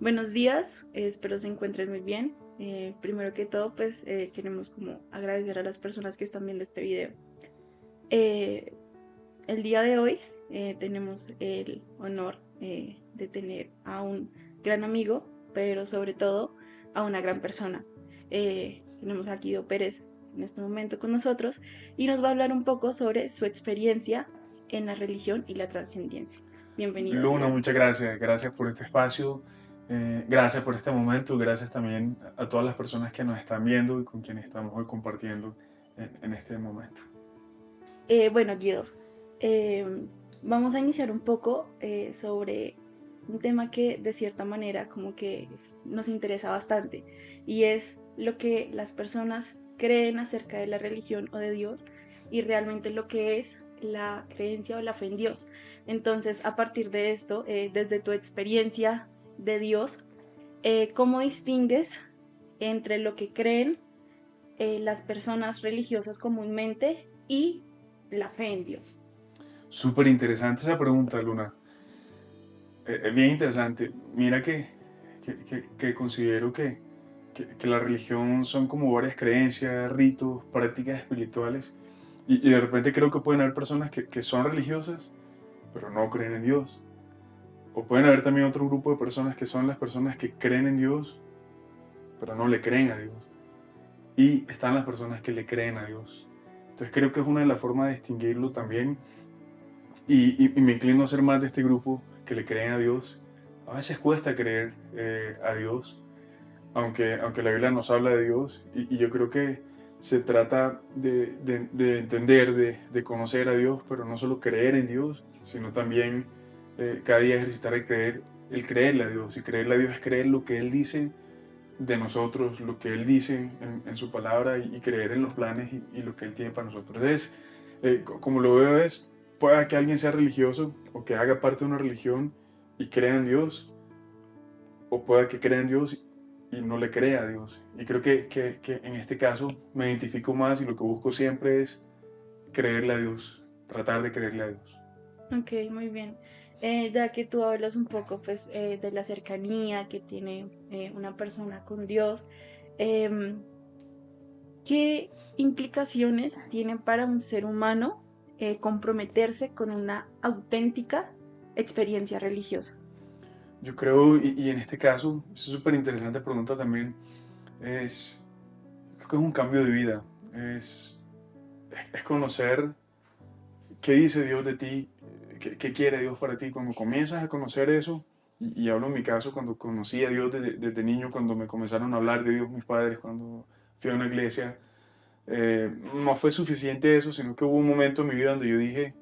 Buenos días, espero se encuentren muy bien. Primero que todo, pues queremos como agradecer a las personas que están viendo este video. Eh, el día de hoy tenemos el honor de tener a un gran amigo, pero sobre todo a una gran persona. Tenemos a Guido Pérez en este momento con nosotros y nos va a hablar un poco sobre su experiencia en la religión y la trascendencia. Bienvenido, Luna, Guido. muchas gracias. Gracias por este espacio. Gracias por este momento. Gracias también a todas las personas que nos están viendo y con quienes estamos hoy compartiendo en este momento. Bueno, Guido, eh, vamos a iniciar un poco sobre un tema que de cierta manera como que nos interesa bastante y es lo que las personas creen acerca de la religión o de Dios y realmente lo que es la creencia o la fe en Dios. Entonces, a partir de esto, desde tu experiencia de Dios, ¿cómo distingues entre lo que creen las personas religiosas comúnmente y la fe en Dios? Súper interesante esa pregunta, Luna. Es bien interesante. Mira que considero que la religión son como varias creencias, ritos, prácticas espirituales. Y de repente creo que pueden haber personas que son religiosas, pero no creen en Dios. O pueden haber también otro grupo de personas que son las personas que creen en Dios, pero no le creen a Dios. Y están las personas que le creen a Dios. Entonces creo que es una de las formas de distinguirlo también. Y me inclino a ser más de este grupo que le creen a Dios. A veces cuesta creer a Dios, aunque la Biblia nos habla de Dios. Y yo creo que se trata de entender, de conocer a Dios, pero no solo creer en Dios, sino también cada día ejercitar el creerle a Dios. Y creerle a Dios es creer lo que Él dice de nosotros, lo que Él dice en su palabra y creer en los planes y lo que Él tiene para nosotros. Es, como lo veo es, pueda que alguien sea religioso o que haga parte de una religión y crea en Dios, o pueda que crea en Dios y no le crea a Dios. Y creo que en este caso me identifico más y lo que busco siempre es creerle a Dios, tratar de creerle a Dios. Ok, muy bien. Ya que tú hablas un poco pues de la cercanía que tiene una persona con Dios, em, ¿qué implicaciones tiene para un ser humano comprometerse con una auténtica experiencia religiosa? Yo creo, y en este caso, es súper interesante pregunta también, es, creo que es un cambio de vida, es, es conocer qué dice Dios de ti, qué quiere Dios para ti. Cuando comienzas a conocer eso, y hablo en mi caso, cuando conocí a Dios desde niño, cuando me comenzaron a hablar de Dios mis padres, cuando fui a una iglesia, no fue suficiente eso, sino que hubo un momento en mi vida donde yo dije,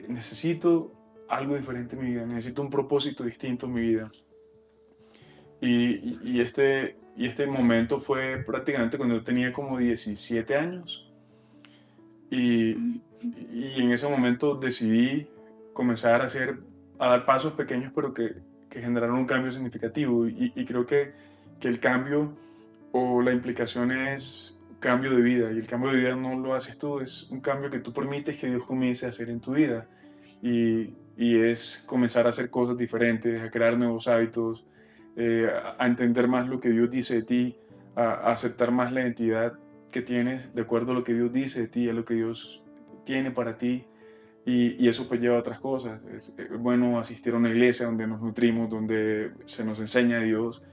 necesito algo diferente en mi vida, necesito un propósito distinto en mi vida. Y este momento fue prácticamente cuando yo tenía como 17 años. Y, y en ese momento decidí comenzar a dar pasos pequeños, pero que generaron un cambio significativo. Y creo que el cambio o la implicación es cambio de vida. Y el cambio de vida no lo haces tú, es un cambio que tú permites que Dios comience a hacer en tu vida. Y es comenzar a hacer cosas diferentes, a crear nuevos hábitos, a entender más lo que Dios dice de ti, a aceptar más la identidad que tienes de acuerdo a lo que Dios dice de ti, a lo que Dios tiene para ti. Y eso pues lleva a otras cosas. Es bueno asistir a una iglesia donde nos nutrimos, donde se nos enseña a Dios.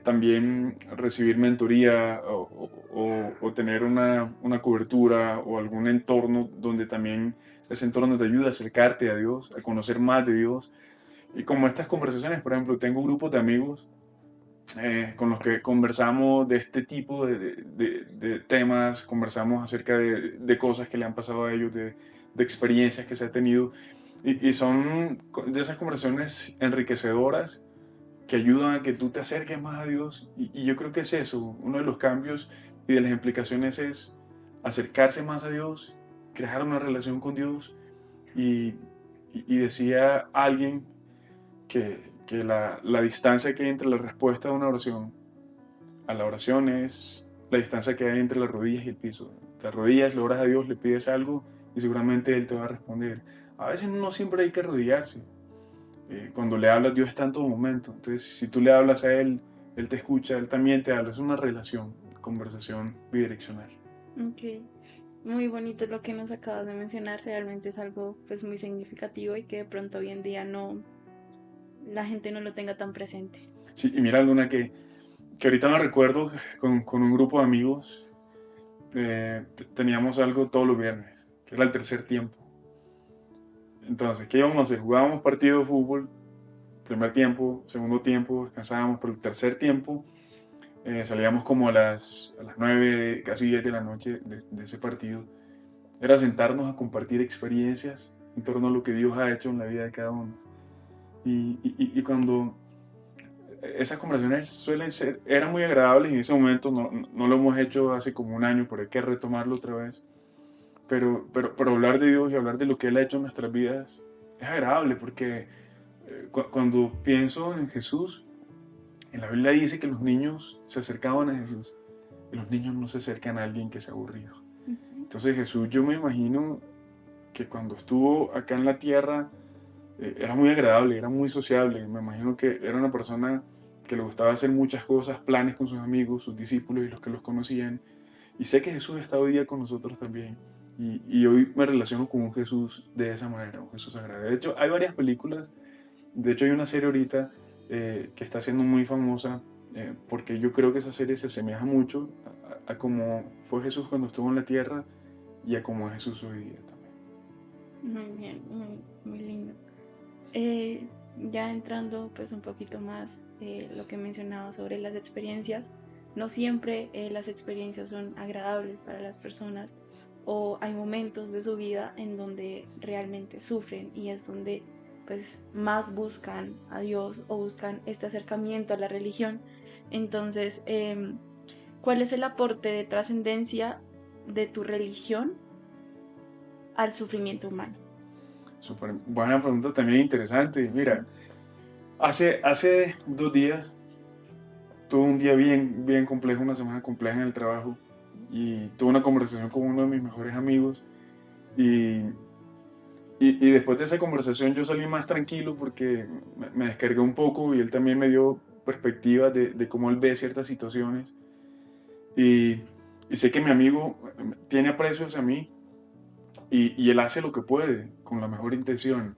También recibir mentoría o tener una cobertura o algún entorno donde también ese entorno te ayuda a acercarte a Dios, a conocer más de Dios. Y como estas conversaciones, por ejemplo, tengo grupos de amigos con los que conversamos de este tipo de temas, conversamos acerca de cosas que le han pasado a ellos, de experiencias que se ha tenido, y son de esas conversaciones enriquecedoras que ayudan a que tú te acerques más a Dios, y yo creo que es eso, uno de los cambios y de las implicaciones es acercarse más a Dios, crear una relación con Dios, y, y decía alguien que la distancia que hay entre la respuesta de una oración a la oración es la distancia que hay entre las rodillas y el piso. Te arrodillas, le oras a Dios, le pides algo y seguramente Él te va a responder. A veces no siempre hay que arrodillarse. Cuando le hablas, Dios está en todo momento. Entonces, si tú le hablas a Él te escucha, Él también te habla. Es una relación, conversación bidireccional. Ok, muy bonito lo que nos acabas de mencionar, realmente es algo pues muy significativo y que de pronto hoy en día no, la gente no lo tenga tan presente. Sí, y mira, Luna, que ahorita me recuerdo con un grupo de amigos, teníamos algo todos los viernes, que era el tercer tiempo. Entonces, ¿qué íbamos a hacer? Jugábamos partido de fútbol, primer tiempo, segundo tiempo, descansábamos, por el tercer tiempo salíamos como a las 9, casi 10 de la noche de ese partido. Era sentarnos a compartir experiencias en torno a lo que Dios ha hecho en la vida de cada uno. Y cuando esas conversaciones suelen ser, eran muy agradables en ese momento, no lo hemos hecho hace como un año, pero hay que retomarlo otra vez. Pero hablar de Dios y hablar de lo que Él ha hecho en nuestras vidas es agradable porque cuando pienso en Jesús, en la Biblia dice que los niños se acercaban a Jesús y los niños no se acercan a alguien que sea aburrido. Ujú. Entonces Jesús, yo me imagino que cuando estuvo acá en la tierra era muy agradable, era muy sociable. Me imagino que era una persona que le gustaba hacer muchas cosas, planes con sus amigos, sus discípulos y los que los conocían. Y sé que Jesús está hoy día con nosotros también. Y hoy me relaciono con un Jesús de esa manera, un Jesús agradable. De hecho, hay varias películas. De hecho, hay una serie ahorita que está siendo muy famosa porque yo creo que esa serie se asemeja mucho a cómo fue Jesús cuando estuvo en la tierra y a cómo es Jesús hoy día también. Muy bien, muy lindo. Ya entrando pues un poquito más lo que mencionaba sobre las experiencias, no siempre las experiencias son agradables para las personas o hay momentos de su vida en donde realmente sufren y es donde pues más buscan a Dios o buscan este acercamiento a la religión. Entonces, ¿cuál es el aporte de trascendencia de tu religión al sufrimiento humano? Súper buena pregunta, también interesante. Mira, hace 2 días tuve un día bien, bien complejo, una semana compleja en el trabajo y tuve una conversación con uno de mis mejores amigos y, y después de esa conversación yo salí más tranquilo porque me descargué un poco y él también me dio perspectivas de cómo él ve ciertas situaciones y, y sé que mi amigo tiene aprecio hacia mí y él hace lo que puede con la mejor intención.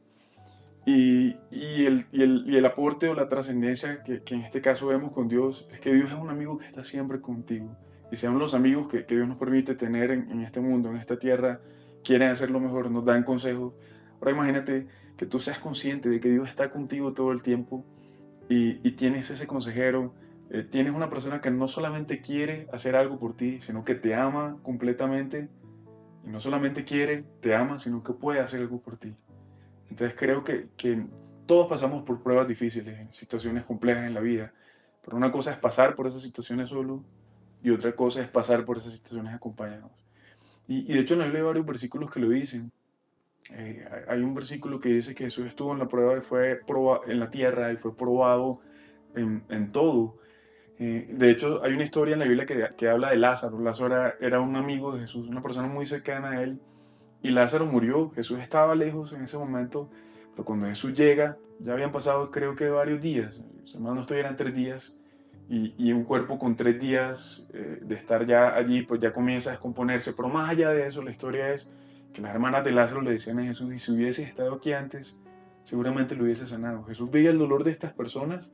Y el aporte o la trascendencia que en este caso vemos con Dios es que Dios es un amigo que está siempre contigo. Y sean los amigos que Dios nos permite tener en este mundo, en esta tierra, quieren hacer lo mejor, nos dan consejos. Ahora imagínate que tú seas consciente de que Dios está contigo todo el tiempo y tienes ese consejero, tienes una persona que no solamente quiere hacer algo por ti, sino que te ama completamente. Y no solamente quiere, te ama, sino que puede hacer algo por ti. Entonces creo que todos pasamos por pruebas difíciles, en situaciones complejas en la vida, pero una cosa es pasar por esas situaciones solo y otra cosa es pasar por esas situaciones acompañados. Y de hecho en la Biblia hay varios versículos que lo dicen. Hay un versículo que dice que Jesús estuvo en la prueba y fue en la tierra y fue probado en todo. De hecho, hay una historia en la Biblia que habla de Lázaro. Lázaro era un amigo de Jesús, una persona muy cercana a él, y Lázaro murió. Jesús estaba lejos en ese momento, pero cuando Jesús llega, ya habían pasado creo que varios días, si mal no estoy eran 3 días, y un cuerpo con 3 días de estar ya allí, pues ya comienza a descomponerse. Pero más allá de eso, la historia es que las hermanas de Lázaro le decían a Jesús, y si hubieses estado aquí antes, seguramente lo hubiese sanado. Jesús veía el dolor de estas personas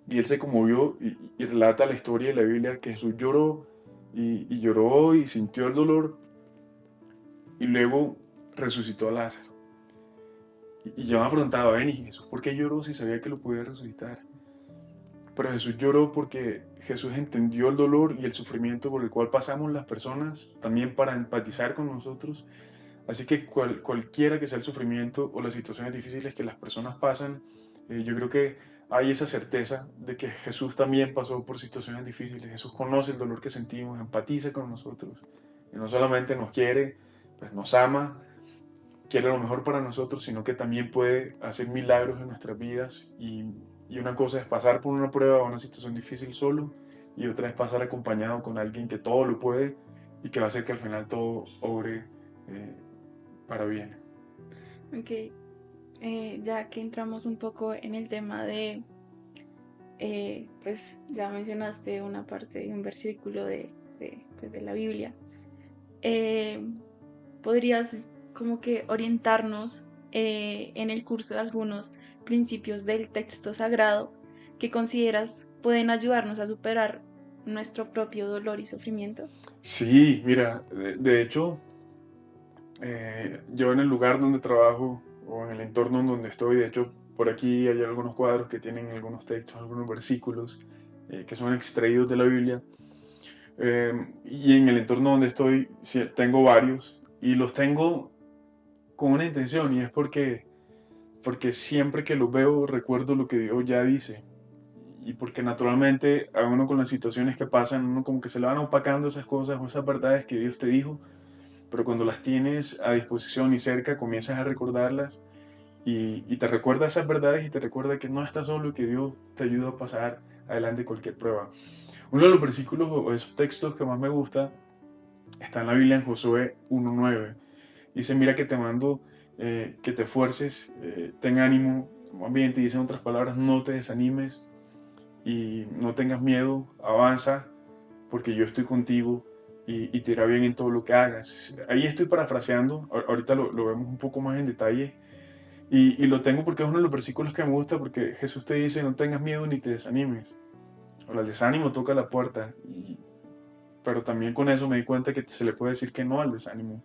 y él se conmovió y relata la historia de la Biblia que Jesús lloró y lloró y sintió el dolor y luego resucitó a Lázaro. Y yo me preguntaba, ven, ¿y Jesús por qué lloró si sabía que lo podía resucitar? Pero Jesús lloró porque Jesús entendió el dolor y el sufrimiento por el cual pasamos las personas, también para empatizar con nosotros. Así que cualquiera que sea el sufrimiento o las situaciones difíciles que las personas pasan, yo creo que hay esa certeza de que Jesús también pasó por situaciones difíciles. Jesús conoce el dolor que sentimos, empatiza con nosotros. Y no solamente nos quiere, pues nos ama, quiere lo mejor para nosotros, sino que también puede hacer milagros en nuestras vidas. Y una cosa es pasar por una prueba o una situación difícil solo, y otra es pasar acompañado con alguien que todo lo puede y que va a hacer que al final todo obre para bien. Ok, Ya que entramos un poco en el tema de, pues ya mencionaste una parte de un versículo pues, de la Biblia. eh, ¿Podrías como que orientarnos en el curso de algunos principios del texto sagrado que consideras pueden ayudarnos a superar nuestro propio dolor y sufrimiento? Sí, mira, de hecho, yo en el lugar donde trabajo o en el entorno en donde estoy, de hecho, por aquí hay algunos cuadros que tienen algunos textos, algunos versículos que son extraídos de la Biblia. Y en el entorno donde estoy sí, tengo varios y los tengo con una intención y es porque siempre que los veo recuerdo lo que Dios ya dice y porque naturalmente a uno con las situaciones que pasan, uno como que se le van opacando esas cosas o esas verdades que Dios te dijo, pero cuando las tienes a disposición y cerca comienzas a recordarlas y te recuerda esas verdades y te recuerda que no estás solo y que Dios te ayuda a pasar adelante cualquier prueba. Uno de los versículos o esos textos que más me gusta está en la Biblia en Josué 1.9. Dice, mira que te mando que te esfuerces, ten ánimo, más bien te dice en otras palabras, no te desanimes y no tengas miedo, avanza porque yo estoy contigo y te irá bien en todo lo que hagas. Ahí estoy parafraseando, ahorita lo vemos un poco más en detalle y lo tengo porque es uno de los versículos que me gusta porque Jesús te dice, no tengas miedo ni te desanimes. Ahora, el desánimo toca la puerta, pero también con eso me di cuenta que se le puede decir que no al desánimo.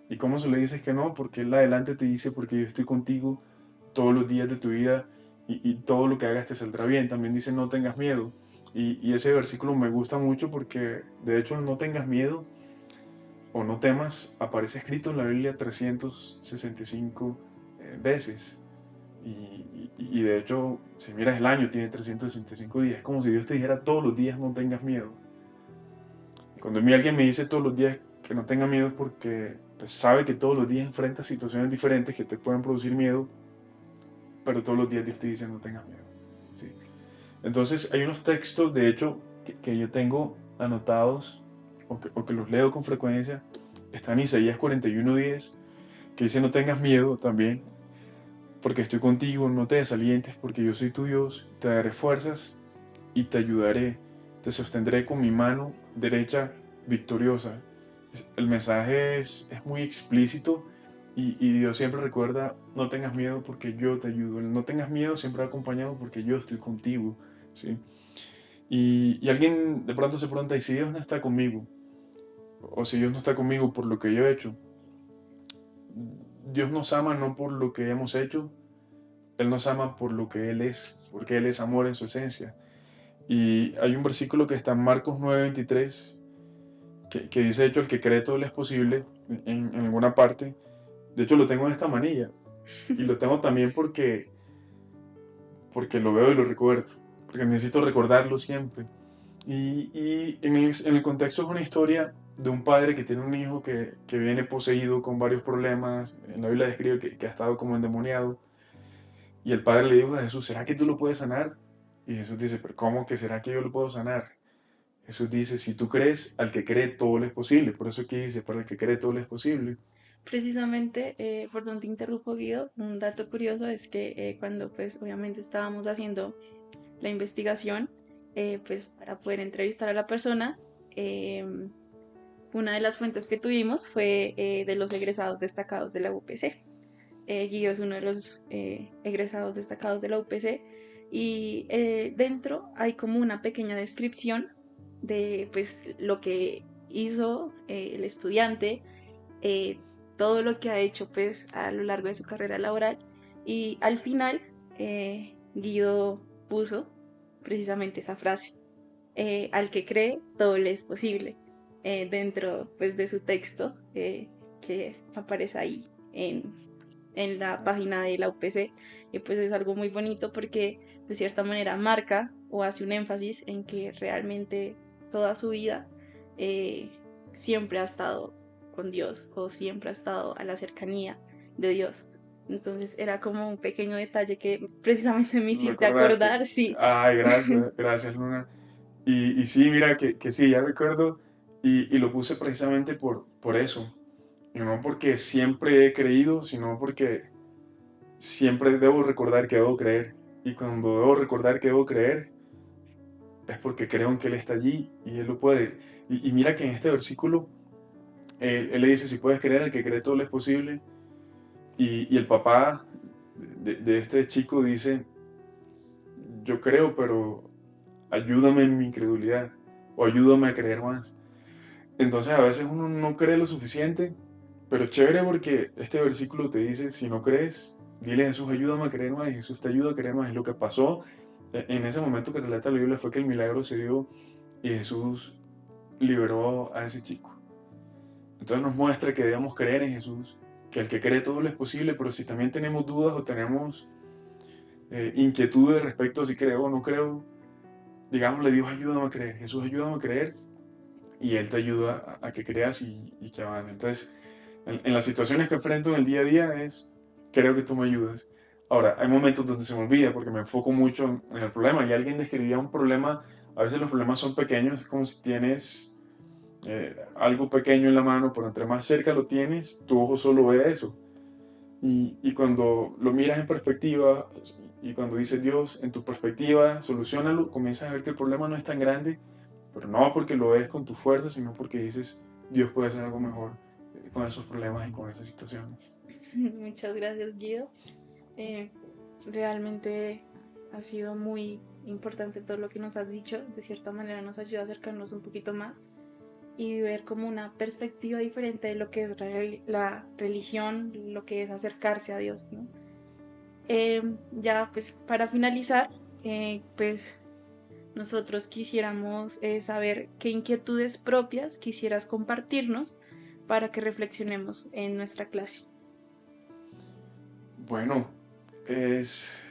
¿Y cómo se le dices que no? Porque Él adelante te dice, porque yo estoy contigo todos los días de tu vida y todo lo que hagas te saldrá bien. También dice, no tengas miedo. Y ese versículo me gusta mucho porque, de hecho, no tengas miedo o no temas aparece escrito en la Biblia 365 veces. Y de hecho, si miras el año, tiene 365 días. Es como si Dios te dijera todos los días, no tengas miedo. Y cuando a mí alguien me dice todos los días que no tenga miedo es porque pues, sabe que todos los días enfrenta situaciones diferentes que te pueden producir miedo, pero todos los días Dios te dice no tengas miedo. ¿Sí? Entonces hay unos textos, de hecho, que yo tengo anotados o que los leo con frecuencia. Está en Isaías 41:10, que dice no tengas miedo también, porque estoy contigo, no te desalientes, porque yo soy tu Dios, te daré fuerzas y te ayudaré, te sostendré con mi mano derecha victoriosa. El mensaje es muy explícito y Dios siempre recuerda, no tengas miedo porque yo te ayudo. El no tengas miedo siempre va acompañado porque yo estoy contigo. ¿Sí? Y alguien de pronto se pregunta, ¿y si Dios no está conmigo? O si Dios no está conmigo por lo que yo he hecho. Dios nos ama no por lo que hemos hecho, Él nos ama por lo que Él es, porque Él es amor en su esencia. Y hay un versículo que está en Marcos 9:23 que dice, de hecho, el que cree todo le es posible en alguna parte. De hecho, lo tengo en esta manilla. Y lo tengo también porque lo veo y lo recuerdo. Porque necesito recordarlo siempre. Y en el contexto es una historia de un padre que tiene un hijo que viene poseído con varios problemas. En la Biblia describe que ha estado como endemoniado. Y el padre le dijo a Jesús, ¿será que tú lo puedes sanar? Y Jesús dice, pero ¿cómo que será que yo lo puedo sanar? Jesús dice, si tú crees, al que cree todo le es posible. Por eso aquí dice, para el que cree todo le es posible. Precisamente, por donde interrumpo, Guido, un dato curioso es que cuando pues obviamente estábamos haciendo la investigación, pues para poder entrevistar a la persona, em, una de las fuentes que tuvimos fue de los egresados destacados de la UPC. Guido es uno de los egresados destacados de la UPC y dentro hay como una pequeña descripción de pues lo que hizo el estudiante, eh, todo lo que ha hecho pues a lo largo de su carrera laboral y al final Guido puso precisamente esa frase, al que cree todo le es posible, dentro pues de su texto que aparece ahí en la página de la UPC y pues es algo muy bonito porque de cierta manera marca o hace un énfasis en que realmente toda su vida eh, siempre ha estado con Dios o siempre ha estado a la cercanía de Dios. Entonces era como un pequeño detalle que precisamente me hiciste ¿Recordaste? acordar, sí. Ay, gracias, gracias Luna. Y sí, mira que sí, ya recuerdo y lo puse precisamente por eso. Y no porque siempre he creído, sino porque siempre debo recordar que debo creer. Y cuando debo recordar que debo creer, es porque creo en que Él está allí y Él lo puede. Y mira que en este versículo, él le dice, si puedes creer, el que cree todo le es posible. Y el papá de este chico dice, yo creo, pero ayúdame en mi incredulidad o ayúdame a creer más. Entonces a veces uno no cree lo suficiente, pero chévere porque este versículo te dice, si no crees, dile a Jesús, ayúdame a creer más, y Jesús te ayuda a creer más. Y lo que pasó en ese momento que relata la Biblia fue que el milagro se dio y Jesús liberó a ese chico. Entonces nos muestra que debemos creer en Jesús, que el que cree todo lo es posible, pero si también tenemos dudas o tenemos inquietudes respecto a si creo o no creo, digámosle, Dios ayúdame a creer, Jesús ayúdame a creer, y Él te ayuda a que creas y que avances. Entonces, en las situaciones que enfrento en el día a día es, creo que tú me ayudas. Ahora, hay momentos donde se me olvida porque me enfoco mucho en el problema, y alguien describía un problema, a veces los problemas son pequeños, es como si tienes algo pequeño en la mano, pero entre más cerca lo tienes, tu ojo solo ve eso. Y cuando lo miras en perspectiva y cuando dices Dios, en tu perspectiva, solucionalo, comienzas a ver que el problema no es tan grande, pero no porque lo ves con tu fuerza, sino porque dices Dios puede hacer algo mejor con esos problemas y con esas situaciones. Muchas gracias, Guido. Eh, Realmente ha sido muy importante todo lo que nos has dicho. De cierta manera nos ayuda a acercarnos un poquito más y ver como una perspectiva diferente de lo que es la religión, lo que es acercarse a Dios, ¿no? Ya pues para finalizar, pues nosotros quisiéramos saber qué inquietudes propias quisieras compartirnos para que reflexionemos en nuestra clase. Bueno, es,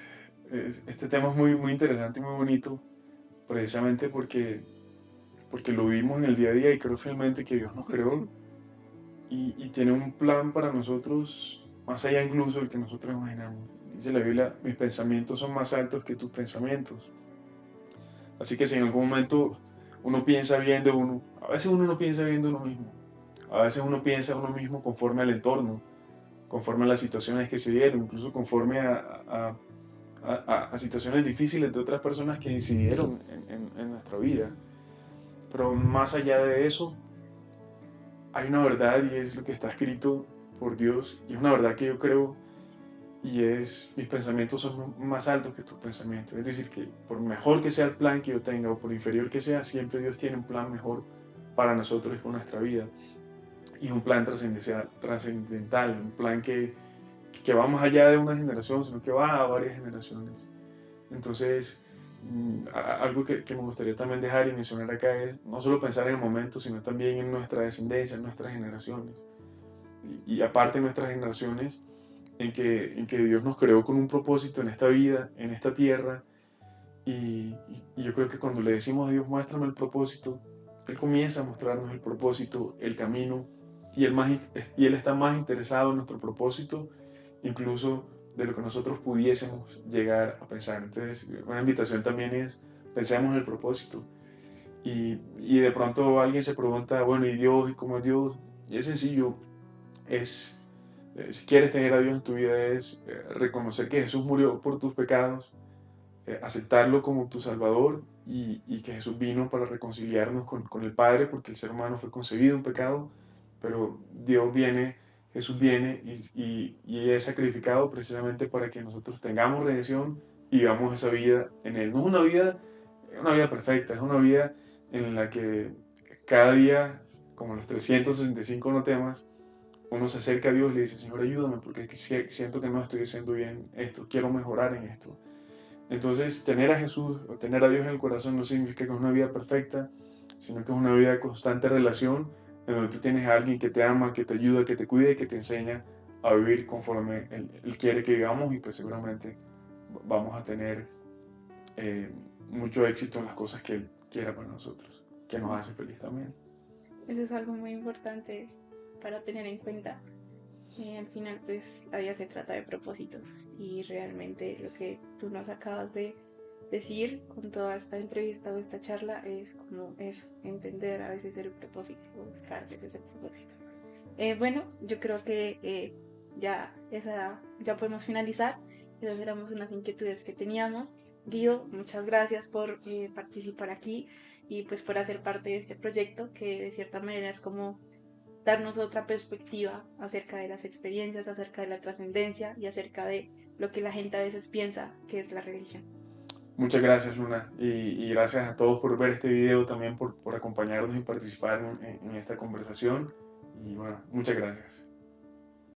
este tema es muy, muy interesante y muy bonito, precisamente porque lo vivimos en el día a día y creo fielmente que Dios nos creó y tiene un plan para nosotros más allá incluso del que nosotros imaginamos. Dice la Biblia, mis pensamientos son más altos que tus pensamientos. Así que si en algún momento uno piensa bien de uno, a veces uno no piensa bien de uno mismo, a veces uno piensa uno mismo conforme al entorno, conforme a las situaciones que se dieron, incluso conforme a situaciones difíciles de otras personas que incidieron en nuestra vida. Pero más allá de eso, hay una verdad y es lo que está escrito por Dios y es una verdad que yo creo y es mis pensamientos son más altos que tus pensamientos. Es decir, que por mejor que sea el plan que yo tenga o por inferior que sea, siempre Dios tiene un plan mejor para nosotros y con nuestra vida. Y es un plan trascendental, un plan que va más allá de una generación, sino que va a varias generaciones. Entonces, algo que me gustaría también dejar y mencionar acá es no solo pensar en el momento, sino también en nuestra descendencia, en nuestras generaciones. Y aparte de nuestras generaciones, en que Dios nos creó con un propósito en esta vida, en esta tierra. Y yo creo que cuando le decimos a Dios, muéstrame el propósito, Él comienza a mostrarnos el propósito, el camino, y Él está más interesado en nuestro propósito, incluso de lo que nosotros pudiésemos llegar a pensar. Entonces, una invitación también es, pensemos en el propósito. Y de pronto alguien se pregunta, bueno, ¿y Dios? ¿Y cómo es Dios? Y es sencillo, es si quieres tener a Dios en tu vida es reconocer que Jesús murió por tus pecados, aceptarlo como tu Salvador y que Jesús vino para reconciliarnos con el Padre porque el ser humano fue concebido en pecado, pero Dios viene, Jesús viene y es sacrificado precisamente para que nosotros tengamos redención y vivamos esa vida en Él. No es una vida perfecta, es una vida en la que cada día, como los 365 no temas, uno se acerca a Dios y le dice, Señor, ayúdame porque siento que no estoy haciendo bien esto, quiero mejorar en esto. Entonces, tener a Jesús o tener a Dios en el corazón no significa que es una vida perfecta, sino que es una vida de constante relación, en donde tú tienes a alguien que te ama, que te ayuda, que te cuida y que te enseña a vivir conforme Él quiere que vivamos y pues seguramente vamos a tener mucho éxito en las cosas que Él quiera para nosotros, que nos hace feliz también. Eso es algo muy importante para tener en cuenta. Al final, pues la vida se trata de propósitos y realmente lo que tú nos acabas de decir con toda esta entrevista o esta charla es como eso, entender a veces el propósito, buscar a veces el propósito. Bueno, yo creo que ya podemos finalizar. Esas éramos unas inquietudes que teníamos. Guido, muchas gracias por participar aquí y pues por hacer parte de este proyecto que de cierta manera es como darnos otra perspectiva acerca de las experiencias, acerca de la trascendencia y acerca de lo que la gente a veces piensa que es la religión. Muchas gracias, Luna, y gracias a todos por ver este video, también por acompañarnos y participar en esta conversación. Y bueno, muchas gracias.